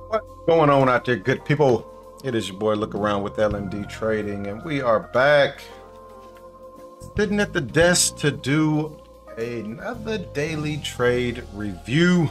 What's going on out there, good people? It is your boy Look Around with LMD Trading, and we are back sitting at the desk to do another daily trade review.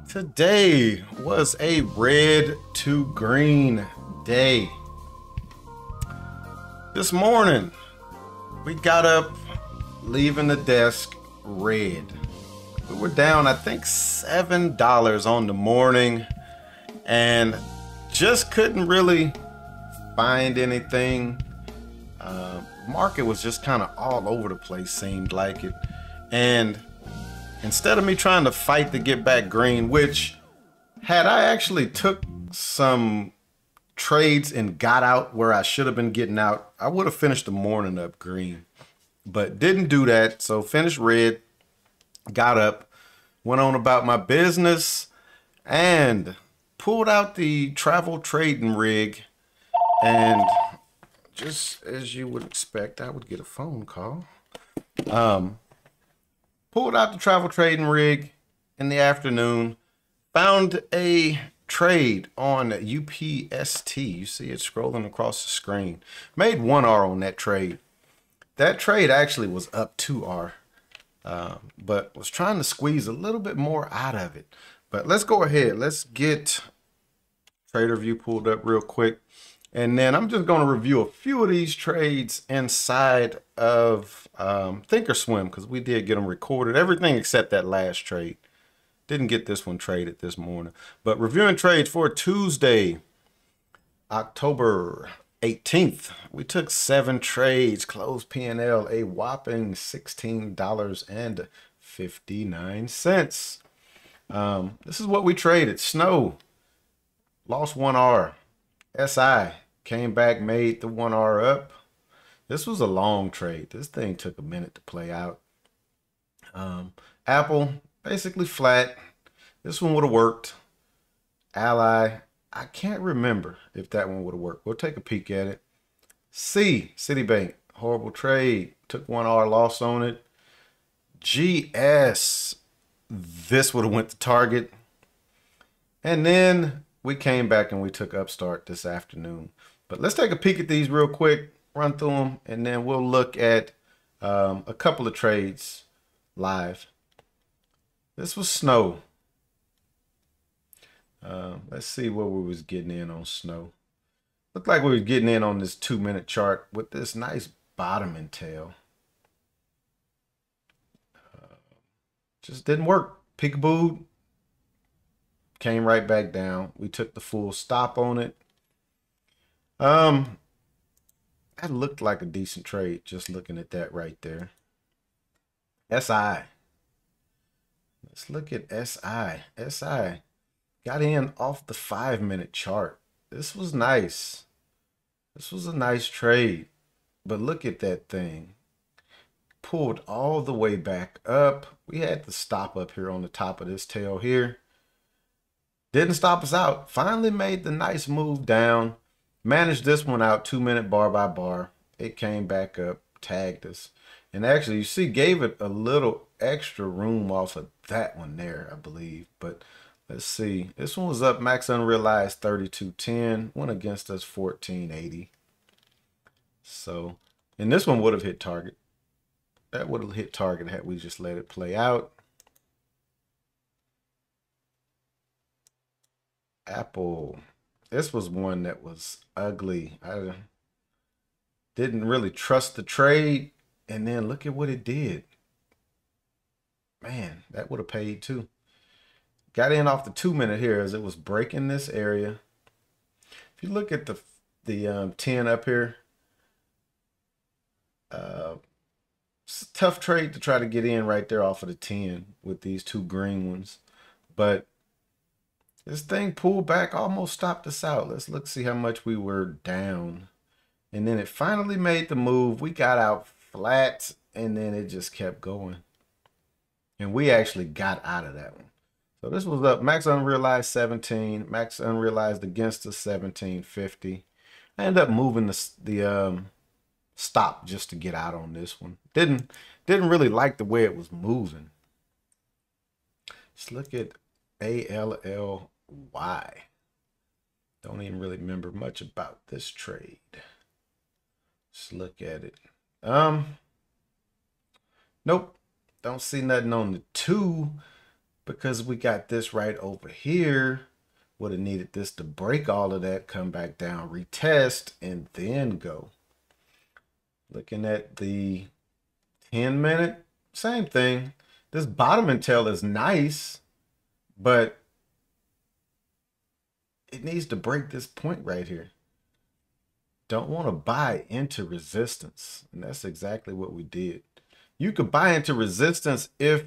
Today was a red to green day. This morning we got up leaving the desk red. We were down, I think, $7 on the morning and just couldn't really find anything. Market was just kind of all over the place, seemed like it. And instead of me trying to fight to get back green, which had I actually took some trades and got out where I should have been getting out, I would have finished the morning up green, but didn't do that. So finished red, got up, went on about my business, and pulled out the travel trading rig. And just as you would expect, I would get a phone call. Pulled out the travel trading rig in the afternoon, found a trade on UPST. You see it scrolling across the screen. Made 1R on that trade. That trade actually was up 2R. But was trying to squeeze a little bit more out of it. But let's go ahead. Let's get TRADERVUE pulled up real quick. And then I'm just going to review a few of these trades inside of Thinkorswim, because we did get them recorded. Everything except that last trade. Didn't get this one traded this morning. But reviewing trades for Tuesday, October 18th. We took 7 trades, closed P&L a whopping $16.59. This is what we traded. Snow lost 1R. SI came back, made the 1R up. This was a long trade. This thing took a minute to play out. Apple basically flat. This one would have worked. Ally, I can't remember if that one would have worked. We'll take a peek at it. Citibank, horrible trade. Took 1R loss on it. GS, this would have went to target. And then we came back and we took Upstart this afternoon. But let's take a peek at these real quick, run through them, and then we'll look at a couple of trades live. This was Snow. Let's see where we was getting in on Snow. Looked like we was getting in on this 2-minute chart with this nice bottoming tail. Just didn't work. Peekaboo. Came right back down. We took the full stop on it. That looked like a decent trade, just looking at that right there. SI. Let's look at SI. SI got in off the 5-minute chart. This was nice. This was a nice trade. But look at that thing. Pulled all the way back up. We had the stop up here on the top of this tail here. Didn't stop us out. Finally made the nice move down. Managed this one out 2-minute bar by bar. It came back up, tagged us. And actually, you see, gave it a little extra room off of that one there, I believe. But let's see. This one was up max unrealized 32.10. Went against us 14.80. So, and this one would have hit target. That would have hit target had we just let it play out. Apple. This was one that was ugly. I didn't really trust the trade. And then look at what it did. Man, that would have paid too. Got in off the 2-minute here as it was breaking this area. If you look at the 10 up here, it's a tough trade to try to get in right there off of the 10 with these 2 green ones. But this thing pulled back, almost stopped us out. Let's look, see how much we were down. And then it finally made the move. We got out flat, and then it just kept going. And we actually got out of that one. So this was up max unrealized 17, max unrealized against us 17.50. I ended up moving the stop just to get out on this one. Didn't really like the way it was moving. Let's look at ALL why. Don't even really remember much about this trade. Let's look at it. Nope. Don't see nothing on the 2 because we got this right over here. Would have needed this to break all of that, come back down, retest, and then go. Looking at the 10-minute, same thing. This bottom tail is nice, but it needs to break this point right here. Don't want to buy into resistance. And that's exactly what we did. You could buy into resistance if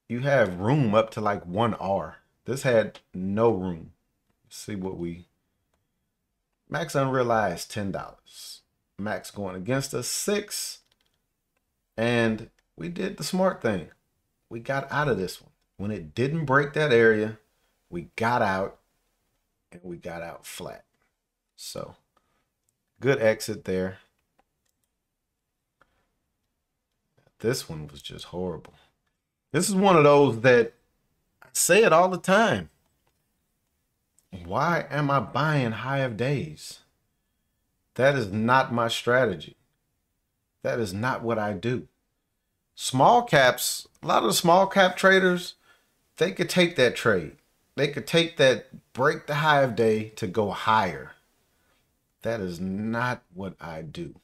you have room up to like 1R. This had no room. Let's see what we... Max unrealized $10. Max going against us 6. And we did the smart thing. We got out of this one. When it didn't break that area, we got out and we got out flat. So good exit there. This one was just horrible. This is one of those that I say it all the time. Why am I buying high of days? That is not my strategy. That is not what I do. Small caps, a lot of the small cap traders, they could take that trade. They could take that, break the high of day to go higher. That is not what I do.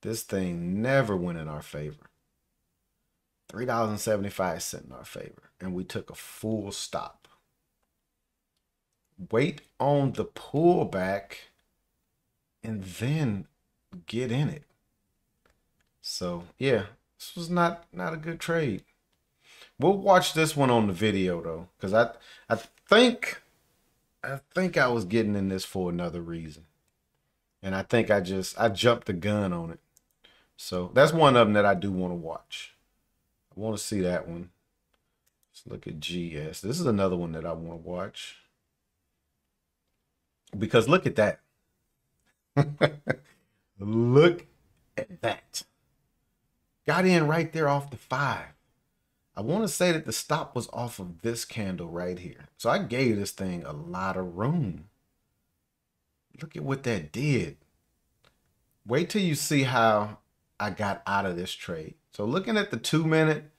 This thing never went in our favor. $3.75 in our favor. And we took a full stop. Wait on the pullback and then get in it. So yeah, this was not a good trade. We'll watch this one on the video though, because I think I was getting in this for another reason. And I think I jumped the gun on it. So that's one of them that I do want to watch. I want to see that one. Let's look at GS. This is another one that I want to watch. Because look at that. Look at that. Got in right there off the 5. I want to say that the stop was off of this candle right here. So I gave this thing a lot of room. Look at what that did. Wait till you see how I got out of this trade. So looking at the 2-minute,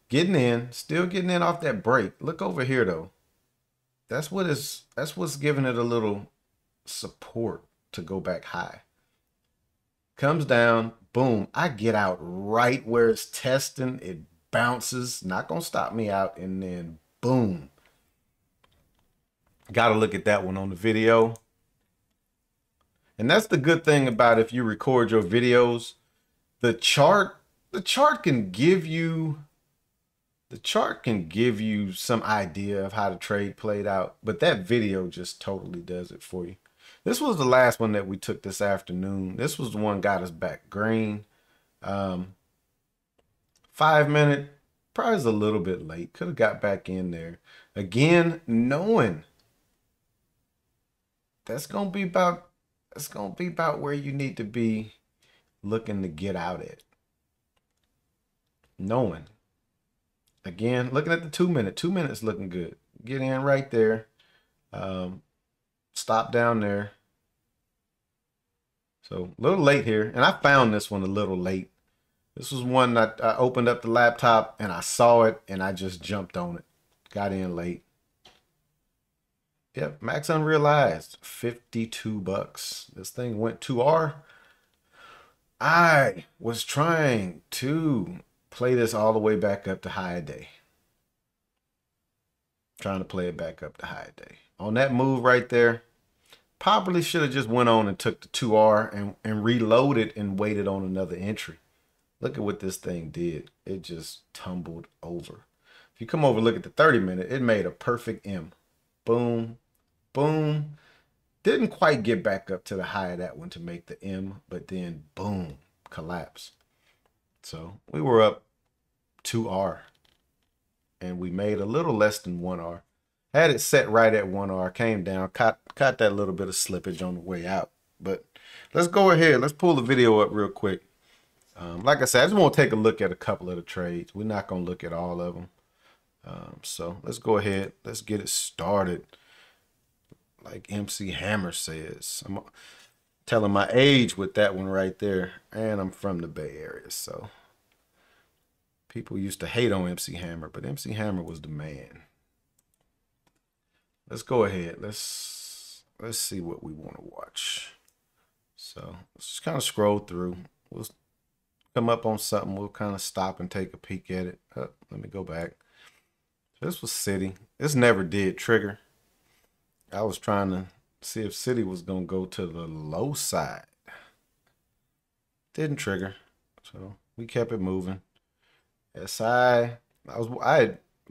getting in, still getting in off that break. Look over here though. That's what's giving it a little support to go back high. Comes down, boom. I get out right where it's testing. It bounces, not gonna stop me out, and then boom. Gotta look at that one on the video. And that's the good thing about if you record your videos. The chart can give you some idea of how the trade played out, but that video just totally does it for you. This was the last one that we took this afternoon. This was the one got us back green. 5-minute, probably is a little bit late. Could have got back in there. Again, knowing that's gonna be about where you need to be looking to get out at. Knowing. Again, looking at the 2-minute. 2 minutes looking good. Get in right there. Stop down there. So a little late here. And I found this one a little late. This was one that I opened up the laptop and I saw it and I just jumped on it. Got in late. Yep, max unrealized, $52. This thing went 2R. I was trying to play this all the way back up to high day. Trying to play it back up to high day. On that move right there, probably should have just went on and took the 2R and reloaded and waited on another entry. Look at what this thing did. It just tumbled over. If you come over and look at the 30-minute, it made a perfect M. Boom, boom. Didn't quite get back up to the high of that one to make the M, but then boom, collapse. So we were up 2R and we made a little less than 1R. Had it set right at 1R, came down, caught that little bit of slippage on the way out. But let's go ahead. Let's pull the video up real quick. Like I said, I just want to take a look at a couple of the trades. We're not going to look at all of them. So let's go ahead. Let's get it started. Like MC Hammer says. I'm telling my age with that one right there. And I'm from the Bay Area, so people used to hate on MC Hammer, but MC Hammer was the man. Let's go ahead. Let's see what we want to watch. So let's just kind of scroll through. We'll come up on something. We'll kind of stop and take a peek at it. Oh, let me go back. This was City. This never did trigger. I was trying to see if City was going to go to the low side. Didn't trigger. So we kept it moving. SI. I was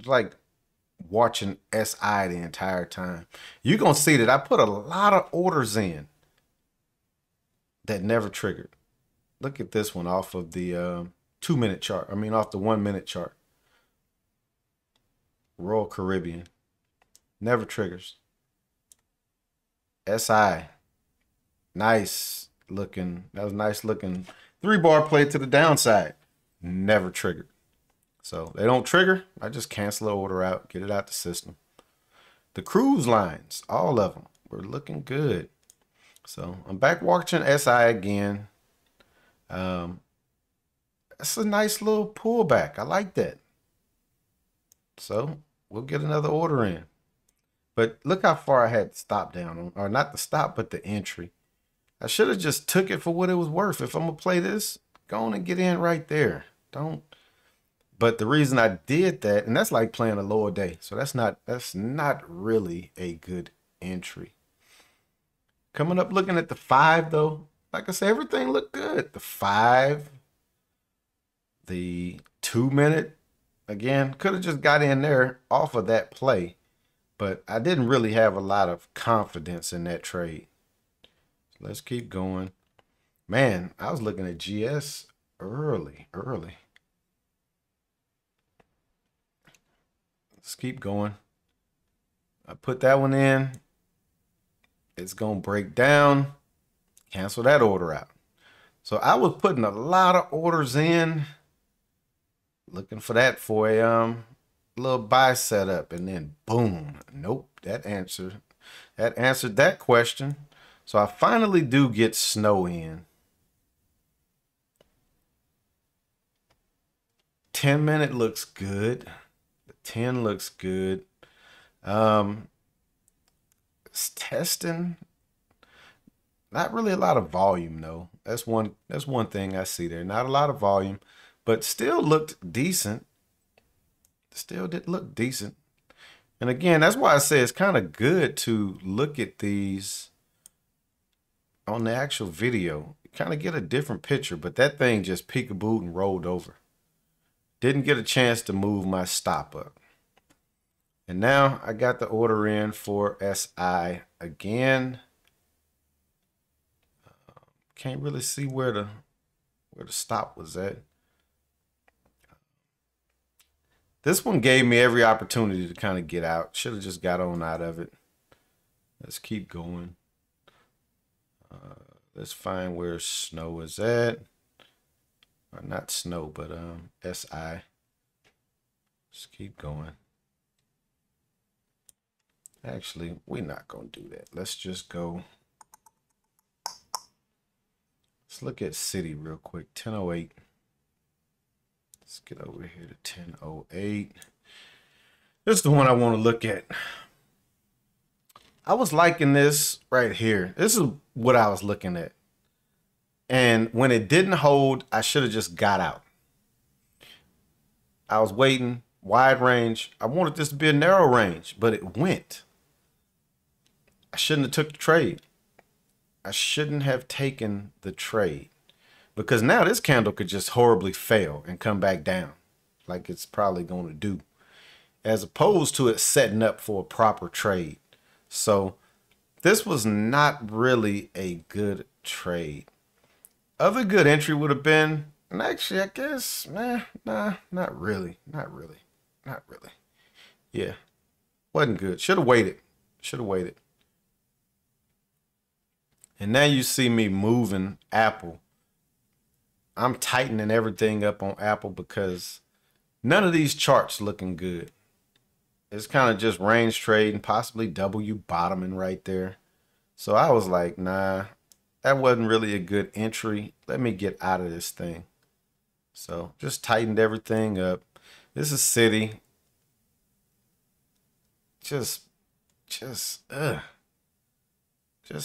like watching SI the entire time. You're going to see that I put a lot of orders in that never triggered. Look at this one off of the 2-minute chart. I mean, off the 1-minute chart. Royal Caribbean. Never triggers. SI. Nice looking. That was nice looking. 3-bar play to the downside. Never triggered. So they don't trigger. I just cancel the order out. Get it out the system. The cruise lines. All of them were looking good. So I'm back watching SI again. That's a nice little pullback. I like that. So we'll get another order in. But look how far I had to stop down on, or not the stop, but the entry. I should have just took it for what it was worth. If I'm going to play this, go on and get in right there. Don't. But the reason I did that, and that's like playing a lower day. So that's not really a good entry. Coming up looking at the 5 though. Like I said, everything looked good. The 5, the 2-minute, again, could have just got in there off of that play. But I didn't really have a lot of confidence in that trade. So let's keep going. Man, I was looking at GS early. Let's keep going. I put that one in. It's going to break down. Cancel that order out. So I was putting a lot of orders in. Looking for that for a little buy setup, and then boom, nope, that answered that question. So I finally do get snow in. 10-minute looks good. The 10 looks good. It's testing. Not really a lot of volume though. That's one thing I see there. Not a lot of volume, but still looked decent. Still did look decent. And again, that's why I say it's kind of good to look at these on the actual video. You kind of get a different picture, but that thing just peekabooed and rolled over. Didn't get a chance to move my stop up. And now I got the order in for SI again. Can't really see where the stop was at. This one gave me every opportunity to kind of get out. Should have just got on out of it. Let's keep going. Let's find where snow is at. Or not snow, but SI. Let's keep going. Actually, we're not going to do that. Let's just go. Let's look at City real quick. 1008. Let's get over here to 1008. This is the one I want to look at. I was liking this right here. This is what I was looking at. And when it didn't hold, I should have just got out. I was waiting, wide range. I wanted this to be a narrow range, but it went. I shouldn't have took the trade. I shouldn't have taken the trade. Because now this candle could just horribly fail and come back down like it's probably going to do, as opposed to it setting up for a proper trade. So this was not really a good trade. Other good entry would have been, and actually I guess, nah, not really. Yeah, wasn't good. Should have waited. And now you see me moving Apple. I'm tightening everything up on Apple because none of these charts looking good. It's kind of just range trading, possibly W bottoming right there. So I was like, nah, that wasn't really a good entry. Let me get out of this thing. So just tightened everything up. This is City. Just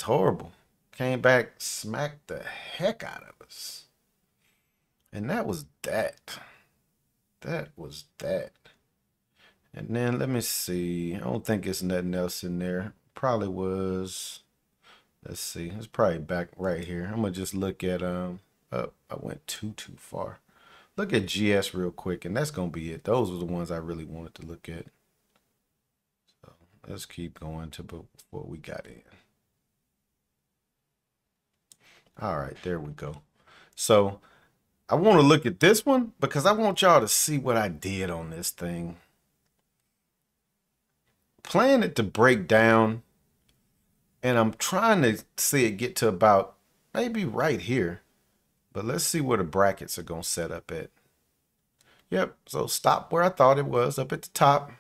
horrible. Came back, smacked the heck out of us. And that was that. That was that. And then let me see. I don't think it's nothing else in there. Probably was. Let's see. It's probably back right here. I'm gonna just look at oh, I went too far. Look at GS real quick, and that's gonna be it. Those were the ones I really wanted to look at. So let's keep going to what we got in. All right, there we go. So I want to look at this one because I want y'all to see what I did on this thing. Plan it to break down, and I'm trying to see it get to about maybe right here. But let's see where the brackets are going to set up at. Yep, so stop where I thought it was, up at the top.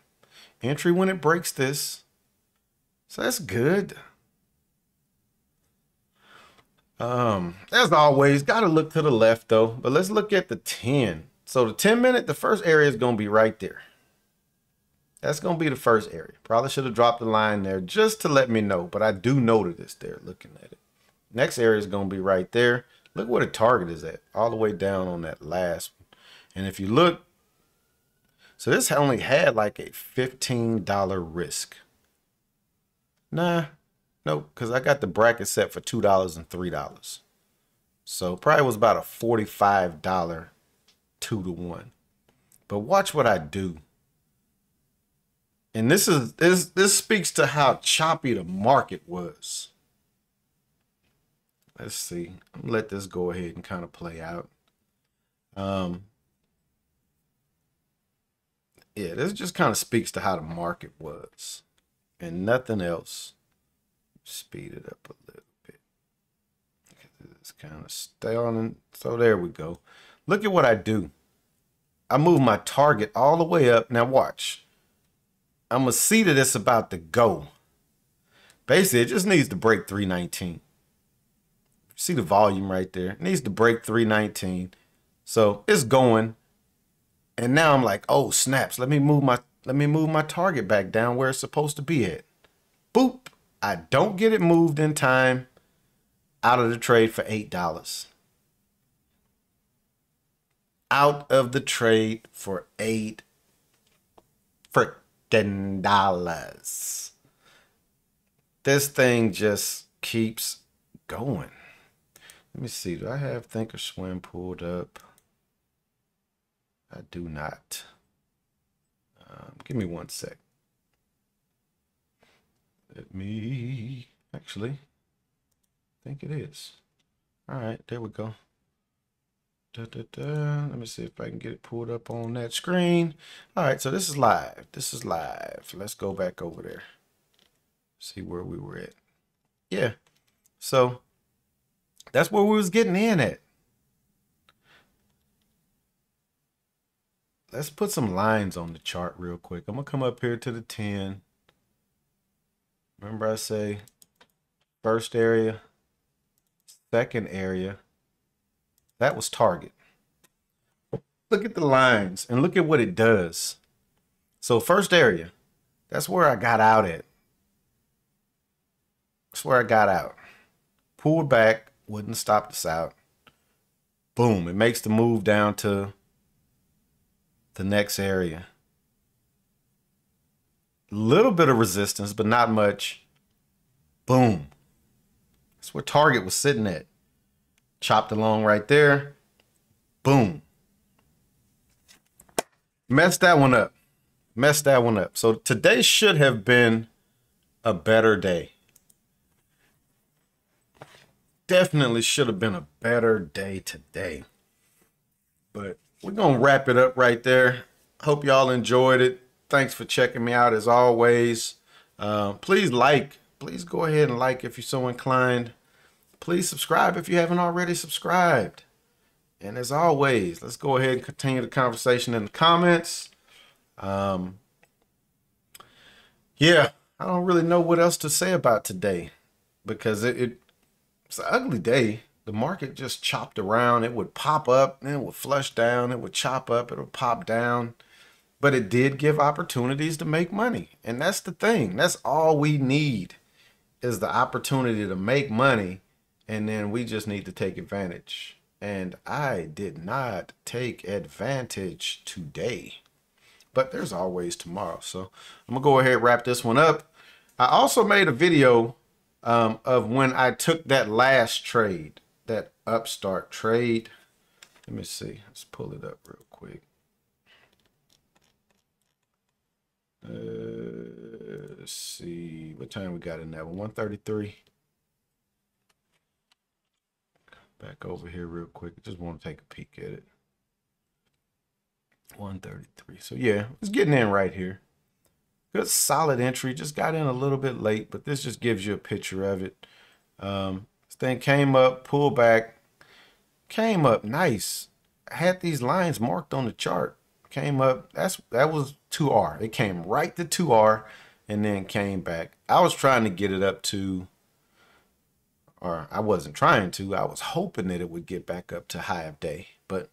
Entry when it breaks this. So that's good. As always, got to look to the left though. But let's look at the 10. So the 10-minute, the first area is going to be right there. That's going to be the first area. Probably should have dropped the line there just to let me know. But I do know that it's there looking at it. Next area is going to be right there. Look where the target is at. All the way down on that last one. And if you look, so this only had like a $15 risk. Nah. Nope, because I got the bracket set for $2 and $3. So probably was about a $45 2-to-1. But watch what I do. And this speaks to how choppy the market was. Let's see. I'm gonna let this go ahead and kind of play out. Yeah, this just kind of speaks to how the market was. And nothing else. Speed it up a little bit. It's kind of stalling. So there we go. Look at what I do. I move my target all the way up. Now watch. I'm going to see that it's about to go. Basically, it just needs to break 319. See the volume right there? It needs to break 319. So it's going. And now I'm like, oh, snaps. Let me move my target back down where it's supposed to be at. Boop. I don't get it moved in time. Out of the trade for $8. Out of the trade for $8 freaking dollars. This thing just keeps going. Let me see. Do I have Thinkorswim pulled up? I do not. Give me one sec. Let me actually think it is. All right, there we go. Let me see if I can get it pulled up on that screen. All right, so this is live. This is live. Let's go back over there. See where we were at. Yeah. So that's where we was getting in at. Let's put some lines on the chart real quick. I'm gonna come up here to the 10. Remember I say first area, second area. That was target. Look at the lines and look at what it does. So first area, that's where I got out at. That's where I got out. Pulled back, wouldn't stop us out. Boom, it makes the move down to the next area. Little bit of resistance, but not much. Boom. That's where target was sitting at. Chopped along right there. Boom. Messed that one up. Messed that one up. So today should have been a better day. Definitely should have been a better day today. But we're going to wrap it up right there. Hope y'all enjoyed it. Thanks for checking me out as always. Please go ahead and like if you're so inclined. Please subscribe if you haven't already subscribed. And as always, let's go ahead and continue the conversation in the comments. Yeah, I don't really know what else to say about today because it's an ugly day. The market just chopped around. It would pop up, then it would flush down. It would chop up, it would pop down. But it did give opportunities to make money. And that's the thing. That's all we need is the opportunity to make money. And then we just need to take advantage. And I did not take advantage today. But there's always tomorrow. So I'm going to go ahead and wrap this one up. I also made a video of when I took that last trade, that upstart trade. Let me see. Let's pull it up real quick. Let's see. What time we got in that one? 1:33. Back over here real quick. Just want to take a peek at it. 1:33. So yeah, it's getting in right here. Good solid entry. Just got in a little bit late, but this just gives you a picture of it. This thing came up, pulled back, came up nice. I had these lines marked on the chart. Came up. That was 2R. It came right to 2R and then came back. I was trying to get it up to, or I wasn't trying to. I was hoping that it would get back up to high of day, but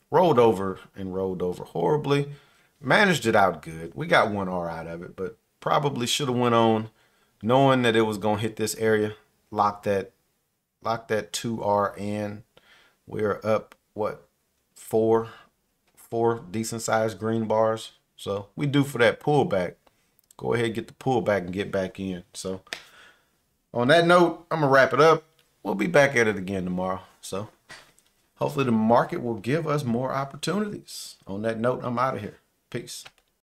rolled over and rolled over horribly. Managed it out good. We got 1R out of it, but probably should have went on knowing that it was going to hit this area. Lock that 2R in. We're up, what, four decent sized green bars. So we due for that pullback. Go ahead, get the pullback and get back in. So on that note, I'm going to wrap it up. We'll be back at it again tomorrow. So hopefully the market will give us more opportunities. On that note, I'm out of here. Peace.